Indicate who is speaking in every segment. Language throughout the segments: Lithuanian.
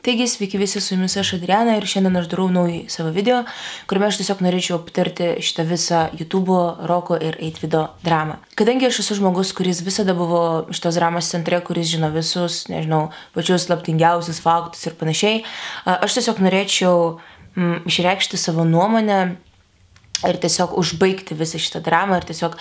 Speaker 1: Taigi, sveiki visi, su jumis aš Adriana ir šiandien aš darau naują savo video, kuriame aš tiesiog norėčiau aptarti šitą visą YouTube'o, roko ir 8vido dramą. Kadangi aš esu žmogus, kuris visada buvo šitos dramos centre, kuris žino visus, nežinau, pačius slaptingiausius faktus ir panašiai, aš tiesiog norėčiau išreikšti savo nuomonę ir tiesiog užbaigti visą šitą dramą ir tiesiog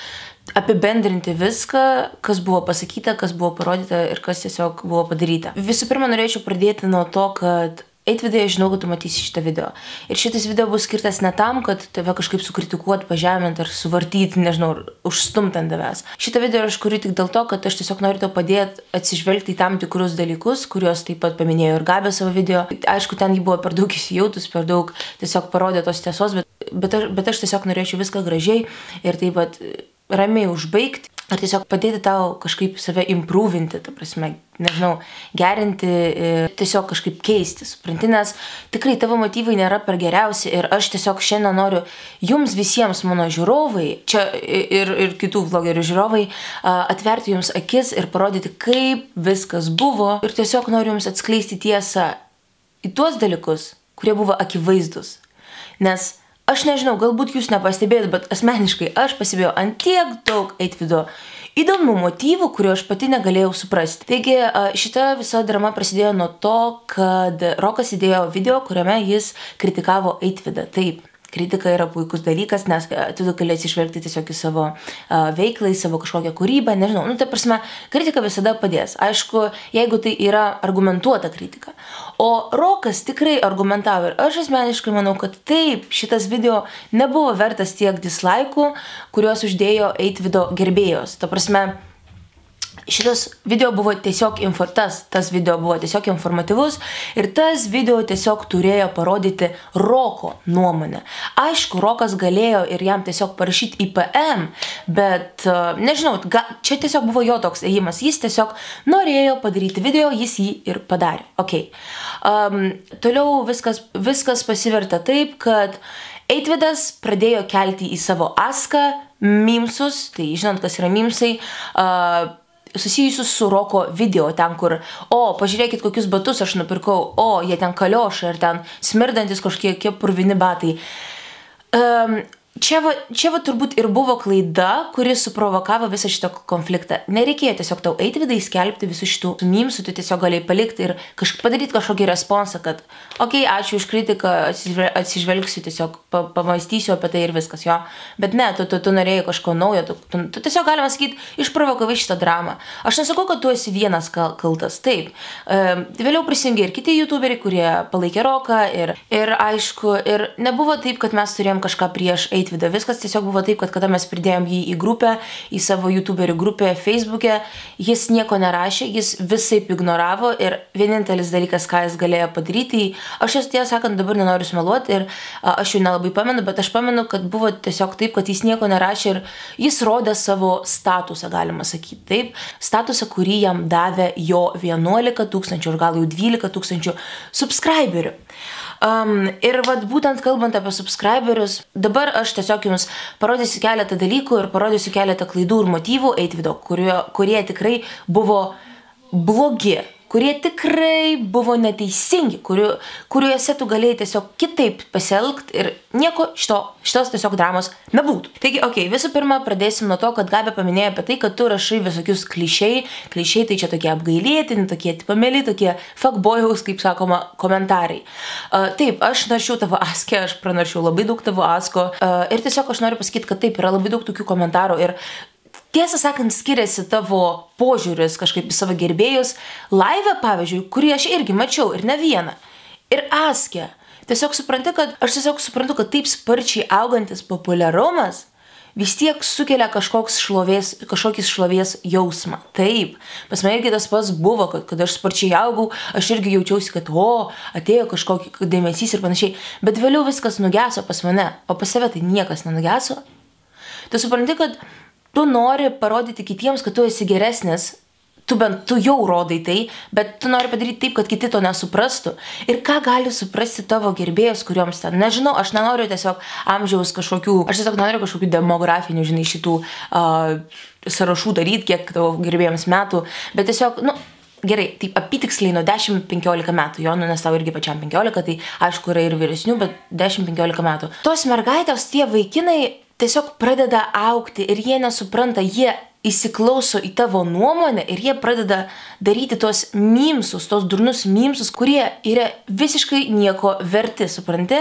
Speaker 1: apibendrinti viską, kas buvo pasakyta, kas buvo parodyta ir kas tiesiog buvo padaryta. Visų pirma, norėčiau pradėti nuo to, kad 8vidai aš žinau, kad tu matysi šitą video. Ir šitas video bus skirtas ne tam, kad tave kažkaip sukritikuot, pažemint ar suvartyti, nežinau, užstumt ant tavęs. Šitą video aš kuriu tik dėl to, kad aš tiesiog noriu tau padėti atsižvelgti į tam tikrus dalykus, kuriuos taip pat paminėjo ir Gabė savo video. Aišku, ten jį buvo per daug įsijautus, per daug tiesiog parodė tos tiesos, bet aš tiesiog norėčiau viską gražiai ir taip pat ramiai užbaigti. Ar tiesiog padėti tau kažkaip save improvinti, ta prasme, nežinau, gerinti ir tiesiog kažkaip keisti, supranti, nes tikrai tavo motyvai nėra per geriausi ir aš tiesiog šiandien noriu jums visiems mano žiūrovai, čia ir kitų vlogerių žiūrovai, atverti jums akis ir parodyti, kaip viskas buvo ir tiesiog noriu jums atskleisti tiesą į tuos dalykus, kurie buvo akivaizdus, nes aš nežinau, galbūt jūs nepastebėjot, bet asmeniškai aš pasibėjau ant tiek daug 8vido įdomių motyvų, kuriuo aš pati negalėjau suprasti. Taigi šita visa drama prasidėjo nuo to, kad Rokas įdėjo video, kuriame jis kritikavo 8vidą. Taip, kritika yra puikus dalykas, nes tu gali atsižvelgti tiesiog į savo veiklą, į savo kažkokią kūrybą, nežinau. Nu, ta prasme, kritika visada padės. Aišku, jeigu tai yra argumentuota kritika. O Rokas tikrai argumentavo ir aš asmeniškai manau, kad taip, šitas video nebuvo vertas tiek dislaikų, kuriuos uždėjo 8vido gerbėjos. Ta prasme, šitas video buvo tiesiog tas video buvo tiesiog informatyvus ir tas video tiesiog turėjo parodyti Roko nuomonę. Aišku, Rokas galėjo ir jam tiesiog parašyti IPM, bet nežinau, čia tiesiog buvo jo toks ėjimas. Jis tiesiog norėjo padaryti video, jis jį ir padarė. Okay. Toliau viskas pasivertė taip, kad 8vidas pradėjo kelti į savo aską mimsus, tai žinant, kas yra mimsai, susijusius su Roko video, ten kur, pažiūrėkit, kokius batus aš nupirkau, jie ten kalioša ir ten smirdantis kažkokie purvini batai. Čia va turbūt ir buvo klaida, kuri suprovokavo visą šitą konfliktą. Nereikėjo tiesiog tau 8vidai skelbti visų šitų mimsų, tu tiesiog galėjai palikti ir padaryti kažkokį responsą, kad ačiū už kritiką, atsižvelgsiu, tiesiog pamąstysiu apie tai ir viskas, jo. Bet ne, tu norėjai kažko naujo, tu tiesiog galima sakyti, išprovokavai šitą dramą. Aš nesakau, kad tu esi vienas kaltas, taip. Vėliau prisijungė ir kiti youtuberiai, kurie palaikė Roką ir aišku, ir nebuvo taip, kad mes turėjom kažką prieš 8vidą. Viskas tiesiog buvo taip, kad kada mes pridėjom jį į grupę, į savo youtuberių grupę Facebook'e, jis nieko nerašė, jis visaip ignoravo ir vienintelis dalykas, ką jis galėjo padaryti, aš tiesą sakant dabar nenoriu smeluoti ir aš jau nelabai pamenu, bet aš pamenu, kad buvo tiesiog taip, kad jis nieko nerašė ir jis rodė savo statusą, galima sakyti, taip, statusą, kurį jam davė jo 11 000 ir gal jau 12 000 subscriberių. Ir vat būtent kalbant apie subscriberius, dabar aš tiesiog jums parodysiu keletą dalykų ir parodysiu keletą klaidų ir motyvų 8vido, kurie tikrai buvo blogi, kurie tikrai buvo neteisingi, kuriuose tu galėjai tiesiog kitaip pasielgti ir nieko šitos tiesiog dramos nebūtų. Taigi, visų pirma, pradėsim nuo to, kad Gabė paminėjo apie tai, kad tu rašai visokius klišei tai čia tokie apgailėtini, tokie tipameli, tokie fuckboyaus, kaip sakoma, komentarai. Taip, aš naršiau tavo askę, aš pranaršiau labai daug tavo asko ir tiesiog aš noriu pasakyti, kad taip, yra labai daug tokių komentarų ir tiesą sakant, skiriasi tavo požiūris kažkaip į savo gerbėjus. Live, pavyzdžiui, kurį aš irgi mačiau ir ne vieną. Ir askė. Aš tiesiog suprantu, kad taip sparčiai augantis populiarumas vis tiek sukelia kažkokį šlovės jausmą. Taip, pas mane irgi tas pats buvo, kad aš sparčiai augau, aš irgi jaučiausi, kad atėjo kažkokį dėmesys ir panašiai. Bet vėliau viskas nugeso pas mane, o pas save tai niekas nenugeso. Tu supranti, kad tu nori parodyti kitiems, kad tu esi geresnis, tu jau rodai tai, bet tu nori padaryti taip, kad kiti to nesuprastų. Ir ką gali suprasti tavo gerbėjos, kurioms ten, nežinau, aš nenoriu tiesiog amžiaus kažkokių, aš tiesiog nenoriu kažkokių demografinių, šitų sąrašų daryti, kiek tavo gerbėjams metų, bet tiesiog, gerai, taip apytiksliai nuo 10-15 metų, jo, nes tau irgi pačiam 15, tai aišku yra ir vyresnių, bet 10-15 metų. Tos mergaitės, tie vaikinai tiesiog pradeda augti ir jie nesupranta, jie įsiklauso į tavo nuomonę ir jie pradeda daryti tos mimsus, tos durnus mimsus, kurie yra visiškai nieko verti, supranti?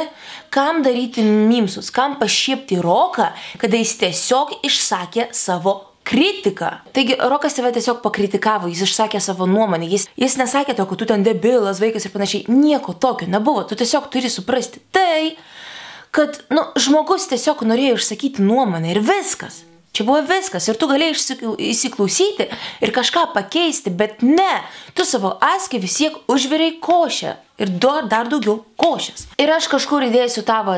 Speaker 1: Kam daryti mimsus, kam pašiepti Roką, kada jis tiesiog išsakė savo kritiką. Taigi, Rokas tave tiesiog pakritikavo, jis išsakė savo nuomonę, jis nesakė to, kad tu ten debilas, vaikas ir panašiai, nieko tokio nebuvo, tu tiesiog turi suprasti tai, kad, žmogus tiesiog norėjo išsakyti nuomonę ir viskas. Čia buvo viskas ir tu galėjai įsiklausyti ir kažką pakeisti, bet ne, tu savo askį vis tiek užvirei košę ir dar daugiau košės. Ir aš kažkur įdėsiu tavo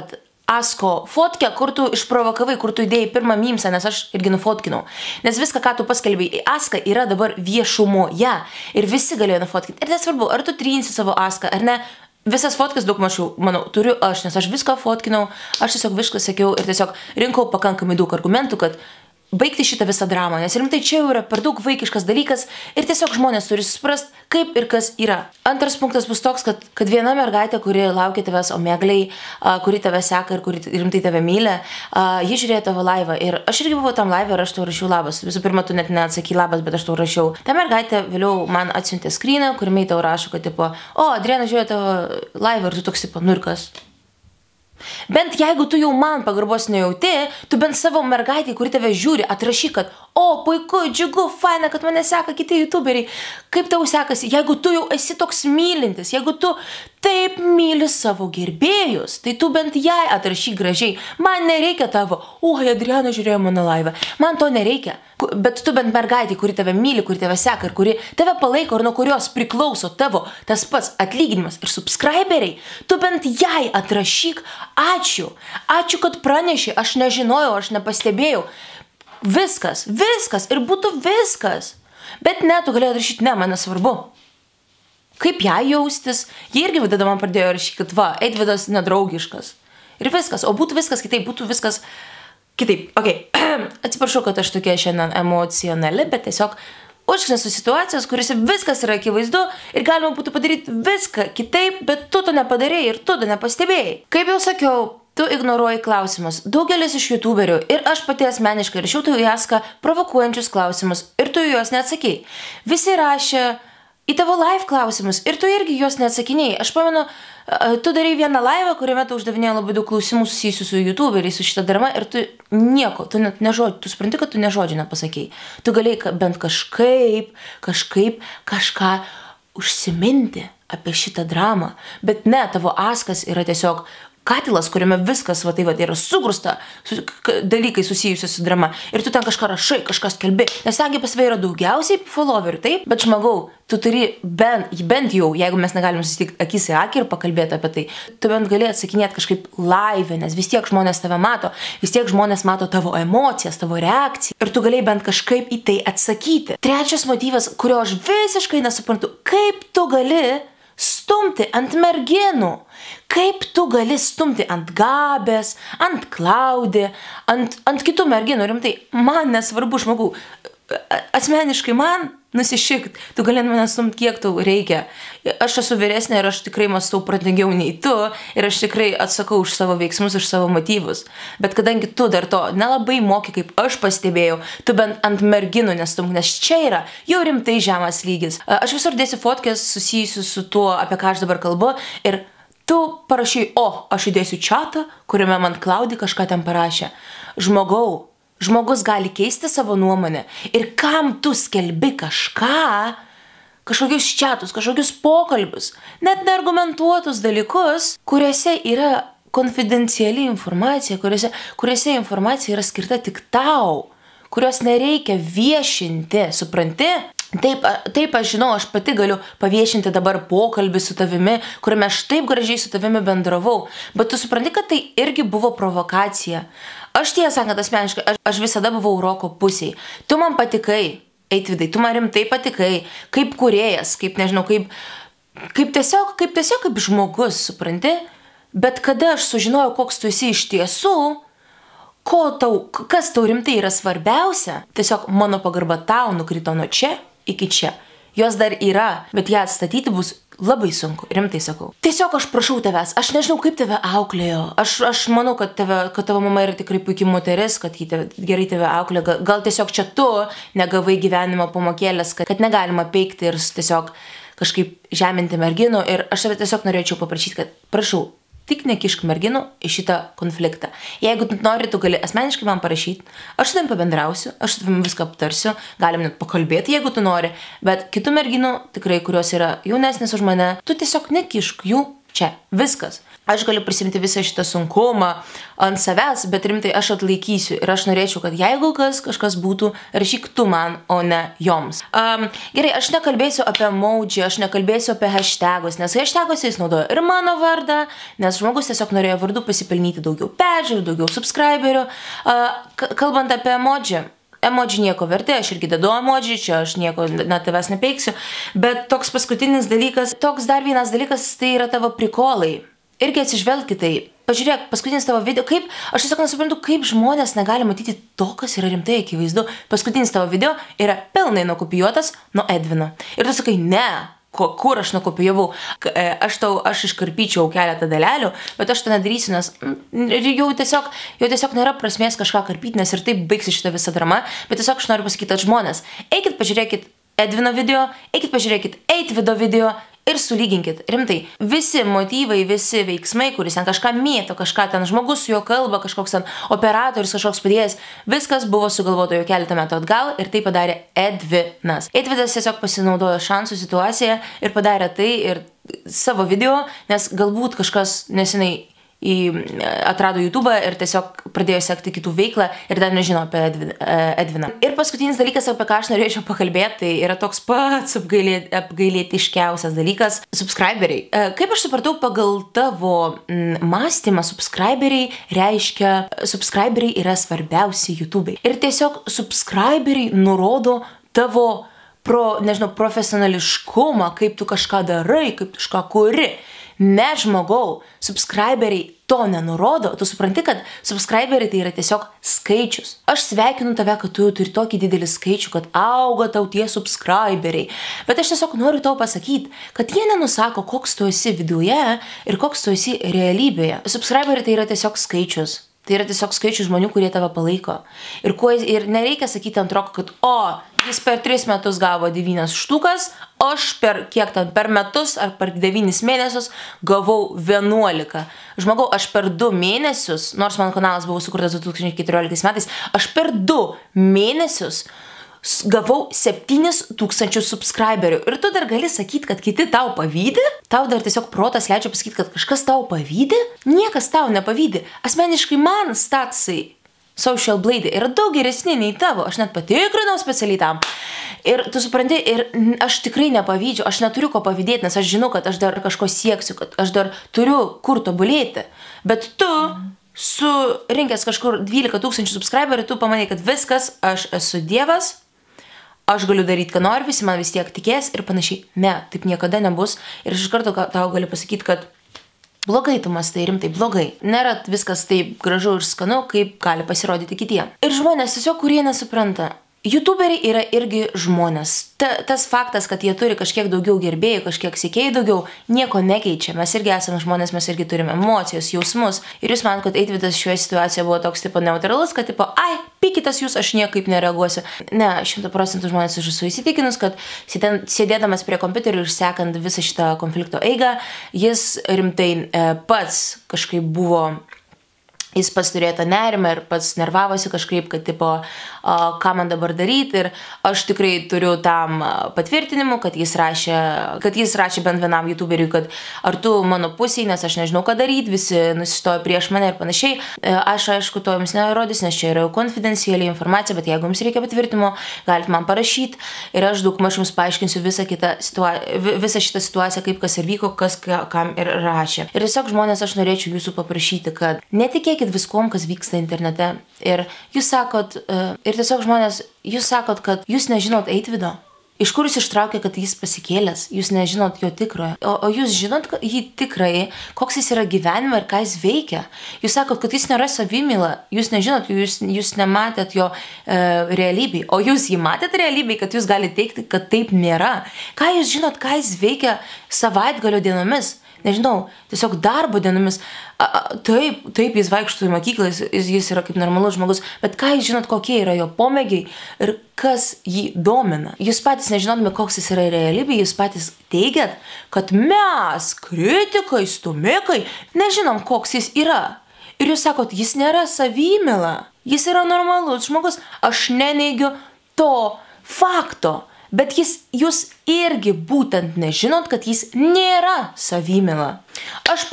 Speaker 1: Asko fotkę, kur tu išprovokavai, kur tu įdėjai pirmą mimsą, nes aš irgi nufotkinau. Nes viską, ką tu paskelbėjai į Aską, yra dabar viešumoje ir visi galėjo nufotkinti. Ir nesvarbu, ar tu trinsi savo Aską, ar ne. Visas fotkas daug mažiau, manau, turiu aš, nes aš viską fotkinau, aš tiesiog viską sakiau ir tiesiog rinkau pakankamai daug argumentų, kad baigti šitą visą dramą, nes rimtai čia jau yra per daug vaikiškas dalykas ir tiesiog žmonės turi suprasti, kaip ir kas yra. Antras punktas bus toks, kad viena mergaitė, kuri laukia tavęs omegliai, kuri tave seka ir kuri rimtai tave myli, ji žiūrėjo tavo laivą ir aš irgi buvau tam laivą ir aš tau rašiau labas. Visų pirma, tu net neatsakai labas, bet aš tau rašiau. Ta mergaitė vėliau man atsiuntė skryną, kuriame tau rašo, kad tipo, Adriana žiūrėjo tavo laivą ir tu toks tipo, ir kas? Bent jeigu tu jau man pagarbos nejauti, tu bent savo mergaitį, kuri tave žiūri, atrašyk, kad puiku, džiugu, faina, kad mane seka kiti youtuberiai. Kaip tau sekasi, jeigu tu jau esi toks mylintis, jeigu tu taip myli savo gerbėjus, tai tu bent jai atrašyk gražiai. Man nereikia tavo, Adriana žiūrėjo mano laivą, man to nereikia. Bet tu bent mergaitį, kuri tave myli, kuri tave seka ir kuri tave palaiko ir nuo kurios priklauso tavo tas pats atlyginimas ir subscriberiai, tu bent jai atrašyk ačiū. Ačiū, kad pranešė, aš nežinojau, aš nepastebėjau. Viskas ir būtų viskas. Bet ne, tu galėjai rašyti, ne, man nesvarbu. Kaip ją jaustis, jie irgi vidada man pradėjo rašyti, kad Eitvydas nedraugiškas. Ir viskas, o būtų viskas kitaip, būtų viskas kitaip. Atsiprašau, kad aš tokia šiandien emocionali, bet tiesiog užknesu situacijas, kuriuose viskas yra akivaizdu ir galima būtų padaryti viską kitaip, bet tu to nepadarėjai ir tu to nepastebėjai. Kaip jau sakiau, tu ignoruoji klausimus. Daugelis iš youtuberių ir aš pati asmeniškai rašiau tau į Aską provokuojančius klausimus ir tu juos neatsakei. Visi rašė į tavo live klausimus ir tu irgi juos neatsakinėjai. Aš pamenu, tu darai vieną live, kuriame tu uždavinėjai labai daug klausimų susijusių su youtuberiais, su šitą drama ir tu nieko, tu net nežodžiu, tu supranti, kad tu nežodžiu nepasakėjai. Tu galėjai bent kažkaip kažką užsiminti apie šitą dramą, bet ne, tavo Askas yra tiesiog katilas, kuriame viskas yra sugrūsta dalykai susijusi su drama. Ir tu ten kažką rašai, kažką skelbi. Nes tengi pas yra daugiausiai followerių, taip? Bet žmogau, tu turi bent jau, jeigu mes negalim susitikti akis į akį ir pakalbėti apie tai, tu bent gali atsakinėti kažkaip live, nes vis tiek žmonės tave mato, vis tiek žmonės mato tavo emocijas, tavo reakciją. Ir tu galėjai bent kažkaip į tai atsakyti. Trečias motyvas, kurio aš visiškai nesuprantu, kaip tu gali stumti ant merginų. Kaip tu gali stumti ant Gabės, ant Klaudį, ant kitų merginų, rimtai, man nesvarbu žmogų, asmeniškai man nusišikt, tu gali mane stumti kiek tau reikia. Aš esu vyresnė ir aš tikrai mąstau protingiau nei tu ir aš tikrai atsakau už savo veiksmus, už savo motyvus. Bet kadangi tu dar to nelabai moki, kaip aš pastebėjau, tu bent ant merginų nestumk, nes čia yra jau rimtai žemas lygis. Aš visur dėsiu fotkės susijusius su tuo, apie ką aš dabar kalbu ir tu parašai, aš įdėsiu čatą, kuriame man Klaudį kažką ten parašė. Žmogus gali keisti savo nuomonę. Ir kam tu skelbi kažkokius čatus, kažkokius pokalbius, net neargumentuotus dalykus, kuriuose yra konfidenciali informacija, kuriuose informacija yra skirta tik tau, kurios nereikia viešinti, supranti? Taip, aš žinau, aš pati galiu paviešinti dabar pokalbį su tavimi, kuriame aš taip gražiai su tavimi bendravau, bet tu supranti, kad tai irgi buvo provokacija. Aš tiesą sakant asmeniškai, aš visada buvau Roko pusėj. Tu man patikai, Eitvydai, tu man rimtai patikai, kaip kūrėjas, kaip nežinau, kaip tiesiog kaip žmogus, supranti? Bet kada aš sužinojau, koks tu esi iš tiesų, kas tau rimtai yra svarbiausia, tiesiog mano pagarba tau nukrito nuo čia iki čia. jos dar yra, bet ją atstatyti bus labai sunku, rimtai sakau. Tiesiog aš prašau tavęs, aš nežinau, kaip tave auklėjo. Aš manau, kad tavo mama yra tikrai puikiai moteris, kad ji gerai tave auklė. Gal tiesiog čia tu negavai gyvenimo pamokėlės, kad negalima peikti ir tiesiog kažkaip žeminti merginų. Ir aš tave tiesiog norėčiau paprašyti, kad prašau, tik nekišk merginų į šitą konfliktą. Jeigu tu nori, tu gali asmeniškai man parašyti, aš su tavim pabendrausiu, aš su tavim viską aptarsiu, galim net pakalbėti, jeigu tu nori, bet kitų merginų, tikrai, kurios yra jaunesnės už mane, tu tiesiog nekišk jų čia. Viskas. Aš galiu prisimti visą šitą sunkumą ant savęs, bet rimtai aš atlaikysiu ir aš norėčiau, kad jeigu kažkas būtų, rašyk tu man, o ne joms. Gerai, aš nekalbėsiu apie emoji, aš nekalbėsiu apie hashtagus, nes hashtaguose jis naudoja ir mano vardą, nes žmogus tiesiog norėjo vardu pasipelnyti daugiau peržiūrų, daugiau subscriberių. Kalbant apie emoji nieko vertė, aš irgi dedu emoji, čia aš nieko net tavęs nepeiksiu, bet toks paskutinis dalykas, toks dar vienas dalykas, tai yra tavo prikolai. Irgi atsižvelk į tai. Pažiūrėk, paskutinis tavo video, kaip, aš tiesiog nesuprantu, kaip žmonės negali matyti to, kas yra rimtai akivaizdu. Paskutinis tavo video yra pilnai nukopijuotas nuo Edvino. Ir tu sakai, ne, kur aš nukopijavau. Aš iškarpyčiau keletą dalelių, bet aš to nedarysiu, nes jau tiesiog nėra prasmės kažką karpyti, nes ir taip baigsi šitą visą dramą. Bet tiesiog aš noriu pasakyti, kad žmonės, eikit pažiūrėkit Edvino video, eikit pažiūrėkit Eitvido video, ir sulyginkit, rimtai, visi motyvai, visi veiksmai, kuris ten kažką mėto, kažką ten žmogus su juo kalba, kažkoks ten operatorius, kažkoks padėjęs, viskas buvo sugalvota jau keletą metų atgal ir tai padarė Edvinas. Eitvidas tiesiog pasinaudojo šansų situaciją ir padarė tai ir savo video, nes galbūt kažkas nesenai atrado YouTube'ą ir tiesiog pradėjo sekti kitų veiklą ir dar nežino apie Edviną. Ir paskutinis dalykas, apie ką aš norėčiau pakalbėti, tai yra toks pats apgailėtiškiausias dalykas – subscriberiai. Kaip aš supratau, pagal tavo mąstymą, subscriberiai reiškia, subscriberiai yra svarbiausi YouTube'ai. Ir tiesiog subscriberiai nurodo tavo profesionališkumą, kaip tu kažką darai, kaip tu kažką kuri. Ne, žmogau, subscriberiai to nenurodo, tu supranti, kad subscriberiai tai yra tiesiog skaičius. Aš sveikinu tave, kad tu turi tokį didelį skaičių, kad auga tau tie subscriberiai. Bet aš tiesiog noriu tau pasakyti, kad jie nenusako, koks tu esi viduje ir koks tu esi realybėje. Subscriberiai tai yra tiesiog skaičius. Tai yra tiesiog skaičius žmonių, kurie tave palaiko. Ir nereikia sakyti ant roko, kad jis per 3 metus gavo 9 štukas, o aš per metus ar per 9 mėnesius gavau 11. Žmogau, aš per 2 mėnesius, nors mano kanalas buvo sukurtas 2014 metais, aš per 2 mėnesius gavau 7000 subscriberių. Ir tu dar gali sakyti, kad kiti tau pavydi? Tau dar tiesiog protas leidžia pasakyti, kad kažkas tau pavydi? Niekas tau nepavydi. Asmeniškai man statusai Social Blade yra daug geresni nei tavo. Aš net patikrinau specialiai tam. Ir tu supranti, ir aš tikrai nepavydžiu, aš neturiu ko pavydėti, nes aš žinau, kad aš dar kažko sieksiu, kad aš dar turiu kur tobulėti. Bet tu surinkęs kažkur 12 000 subscriberių, tu pamanai, kad viskas, aš esu dievas, aš galiu daryti, ką noriu, visi man vis tiek tikės ir panašiai. Ne, taip niekada nebus. Ir aš iš karto tau galiu pasakyti, kad blogai tu mąstai, rimtai blogai. Nėra viskas taip gražu ir skanu, kaip gali pasirodyti kitiem. Ir žmonės tiesiog, kurie nesupranta. YouTuberiai yra irgi žmonės. Tas faktas, kad jie turi kažkiek daugiau gerbėjų, kažkiek sekėjų daugiau, nieko nekeičia. Mes irgi esame žmonės, mes irgi turime emocijas, jausmus. Ir jūs manot, kad Eitvidas šioje situacijoje buvo toks tipo neutralus, kad tipo, pykitas jūs, aš niekaip nereaguosiu. Ne, 100% žmonės aš esu įsitikinus, kad sėdėdamas prie kompiuterio ir sekant visą šitą konflikto eigą, jis rimtai pats kažkaip buvo... Jis pats turėjo tą nerimą ir pats nervavosi kažkaip, kad tipo, ką man dabar daryti. Ir aš tikrai turiu tam patvirtinimu, kad jis rašė bent vienam YouTuberiui, kad ar tu mano pusėj, nes aš nežinau, ką daryti, visi nusistojo prieš mane ir panašiai. Aš aišku, to jums nerodys, nes čia yra konfidenciali informacija, bet jeigu jums reikia patvirtimo, galite man parašyti ir aš daugmaž jums paaiškinsiu visą šitą situaciją, kaip kas ir vyko, kas kam ir rašė. Ir tiesiog žmonės, aš norėčiau jūsų paprašyti, kad netikėkit viskom, kas vyksta internete. Ir jūs sakot, ir tiesiog žmonės, jūs sakot, kad jūs nežinot Eitvido. Iš kur jūs ištraukė, kad jis pasikėlęs? Jūs nežinot jo tikrojo. O jūs žinot jį tikrai, koks jis yra gyvenime ir ką jis veikia. Jūs sakot, kad jis nėra savimyla. Jūs nežinot, jūs nematėt jo realybėj. O jūs jį matėt realybėj, kad jūs galite teikti, kad taip nėra. Ką jūs žinot, ką jis veikia savaitgalio dienomis? Nežinau, tiesiog darbo dienomis. Taip, jis vaikšto į mokyklą, jis yra kaip normalus žmogus, bet ką jūs žinot, kokie yra jo pomėgiai ir kas jį domina. Jūs patys nežinodami, koks jis yra realybėje, jūs patys teigiat, kad mes, kritikai, stumikai, nežinom, koks jis yra. Ir jūs sakot, jis nėra savimyla, jis yra normalus žmogus. Aš neneigiu to fakto. Bet jūs irgi būtent nežinot, kad jis nėra savimyla. Aš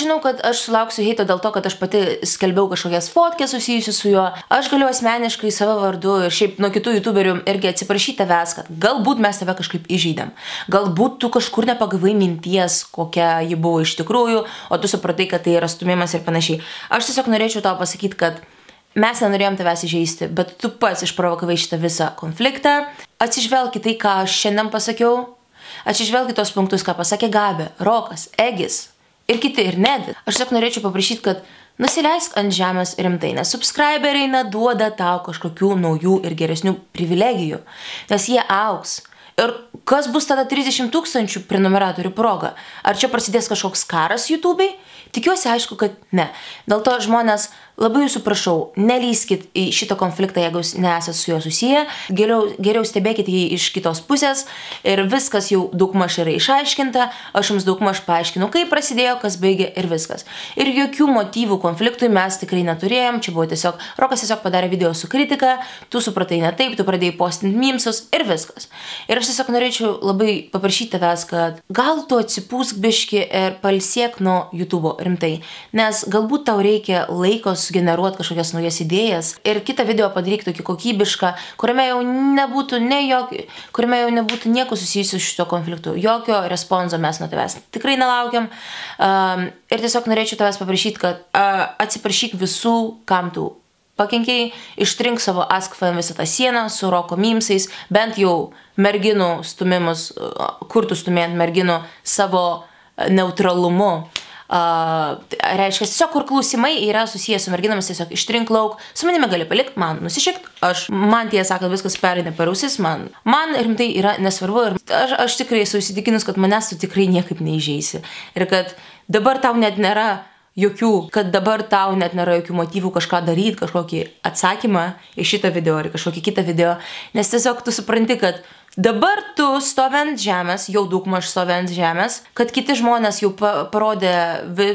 Speaker 1: žinau, kad aš sulauksiu heito dėl to, kad aš pati skelbiau kažkokias fotkės susijusius su juo. Aš galiu asmeniškai savo vardu ir šiaip nuo kitų youtuberių irgi atsiprašyti tavęs, kad galbūt mes tave kažkaip įžeidėm. Galbūt tu kažkur nepagavai minties, kokia ji buvo iš tikrųjų, o tu supratai, kad tai yra stumimas ir panašiai. Aš tiesiog norėčiau tau pasakyti, kad mes nenorėjom tavęs įžeisti, bet tu pats išprovokavai šitą visą konfliktą. Atsižvelk į tai, ką aš šiandien pasakiau. Atsižvelk į tos punktus, ką pasakė Gabė, Rokas, Egis ir kiti, ir Nedit. Aš tiesiog norėčiau paprašyti, kad nusileisk ant žemės rimtai, nes subscriberiai neduoda tau kažkokių naujų ir geresnių privilegijų, nes jie augs. Ir kas bus tada 30 000 prenumeratorių proga? Ar čia prasidės kažkoks karas YouTube'ai? Tikiuosi, aišku, kad ne. Dėl to žmonės, labai jūsų prašau, nelįskit į šitą konfliktą, jeigu nesat su juo susiję. Geriau stebėkite jį iš kitos pusės ir viskas jau daugmaž yra išaiškinta. Aš jums daugmaž paaiškinu, kaip prasidėjo, kas baigė ir viskas. Ir jokių motyvų konfliktui mes tikrai neturėjom. Čia buvo tiesiog, Rokas tiesiog padarė video su kritika, tu supratai ne taip, tu pradėjai postinti memsus ir viskas. Ir aš tiesiog norėčiau labai paprašyti tavęs, kad gal tu atsipūsk biški ir pailsėk nuo YouTube'o rimtai, nes galbūt tau reikia laiko sugeneruoti kažkokias naujas idėjas ir kitą video padaryk tokį kokybišką, kuriame jau nebūtų nieko susijusiu su šito konfliktu, jokio responso mes nuo tavęs tikrai nelaukiam. Ir tiesiog norėčiau tavęs paprašyti, kad atsiprašyk visų, kam tu pakenkiai, ištrink savo AskFM visą tą sieną su Roko memsais, bent jau merginų stumimus, kur tu stumėjant merginų savo neutralumu. Reiškia, tiesiog kur klausimai yra susijęs su merginomis, tiesiog ištrink lauk, su manimi gali palikti, man nusišikt, man tiesą sakant, viskas pereina per ausis, man rimtai yra nesvarbu ir aš tikrai esu įsitikinus, kad manęs tu tikrai niekaip neįžeisi ir kad dabar tau net nėra jokių motyvų kažką daryti, kažkokį atsakymą į šitą video ar kažkokį kitą video, nes tiesiog tu supranti, kad dabar tu stovi ant žemės, jau daugmaž stovi ant žemės, kad kiti žmonės jau parodė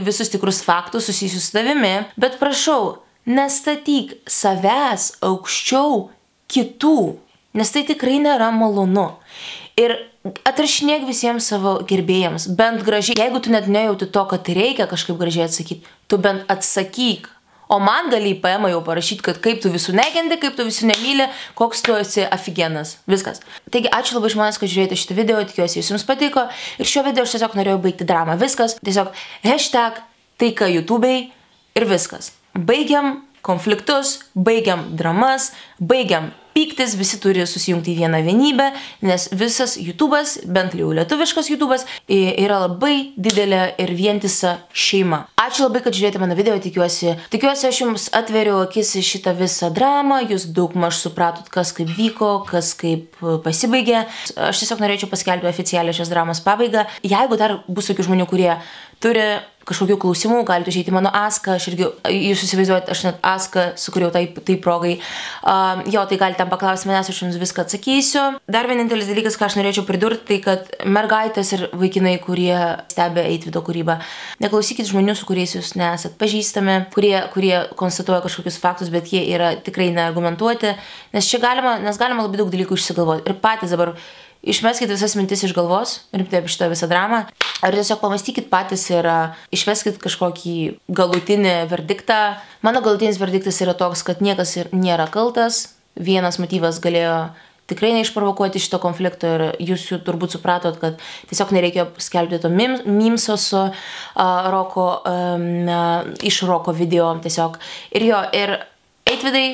Speaker 1: visus tikrus faktus susijusius su tavimi, bet prašau, nestatyk savęs aukščiau kitų, nes tai tikrai nėra malonu. Ir atrašinėk visiems savo gerbėjams, bent gražiai, jeigu tu net nejauti to, kad reikia kažkaip gražiai atsakyti, tu bent atsakyk. O man gali į PM jau parašyti, kad kaip tu visų negendi, kaip tu visų nemyli, koks tu esi aфиgenas. Viskas. Taigi ačiū labai žmonės, kad žiūrėjote šitą video, tikiuosi jūs jums patiko. Ir šio video aš tiesiog norėjau baigti dramą. Viskas. Tiesiog #taika YouTube'ai ir viskas. Baigiam konfliktus, baigiam dramas, baigiam pyktis, visi turi susijungti į vieną vienybę, nes visas YouTube'as, bent jau lietuviškas YouTube'as, yra labai didelė ir vientisa šeima. Ačiū labai, kad žiūrėjote mano video, tikiuosi aš jums atveriau akis į šitą visą dramą, jūs daugmaž supratot, kas kaip vyko, kas kaip pasibaigė. Aš tiesiog norėčiau paskelbti oficialią šios dramos pabaigą. Jeigu dar bus tokių žmonių, kurie turi kažkokių klausimų, galite užeiti mano Aską, aš irgi, jūs įsivaizduojate, aš net Aską sukūriau tai progai. Jo, tai galite paklausti manęs, aš jums viską atsakysiu. Dar vienintelis dalykas, ką aš norėčiau pridurti, tai kad mergaitės ir vaikinai, kurie stebė Eitvydo kūrybą, neklausykit žmonių, su kuriais jūs nesat pažįstami, kurie konstatuoja kažkokius faktus, bet jie yra tikrai neargumentuoti, nes galima labai daug dalykų išsigalvoti. Ir patys dabar išmeskit visas mintis iš galvos, rimtai apie šitą visą dramą, ar tiesiog pamastykit patys ir išveskit kažkokį galutinį verdiktą. Mano galutinis verdiktas yra toks, kad niekas nėra kaltas, vienas motyvas galėjo tikrai neišprovokuoti šito konflikto ir jūs jau turbūt supratot, kad tiesiog nereikėjo skelbti to memso su Roko, iš Roko video tiesiog. Ir Eitvidai,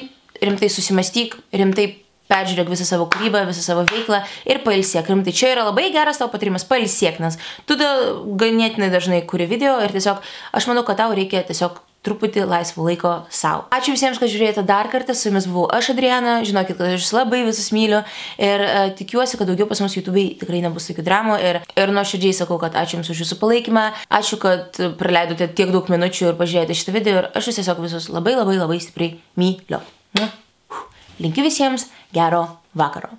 Speaker 1: rimtai susimastyk, rimtai peržiūrėk visą savo kūrybą, visą savo veiklą ir pailsėk. Tai čia yra labai geras tavo patarimas, pailsėk, nes tu ganėtinai dažnai kuri video ir tiesiog aš manau, kad tau reikia tiesiog truputį laisvo laiko savo. Ačiū visiems, kad žiūrėjote dar kartą, su jumis buvau aš, Adriana, žinokit, kad aš labai visus myliu ir tikiuosi, kad daugiau pas mus YouTube'ai tikrai nebus tokių dramų ir nuoširdžiai sakau, kad ačiū jums už jūsų palaikymą, ačiū, kad praleidote tiek daug minučių ir pažiūrėjote šitą video ir aš jūs tiesiog visus labai stipriai myliu. Linkiu visiems gero vakaro.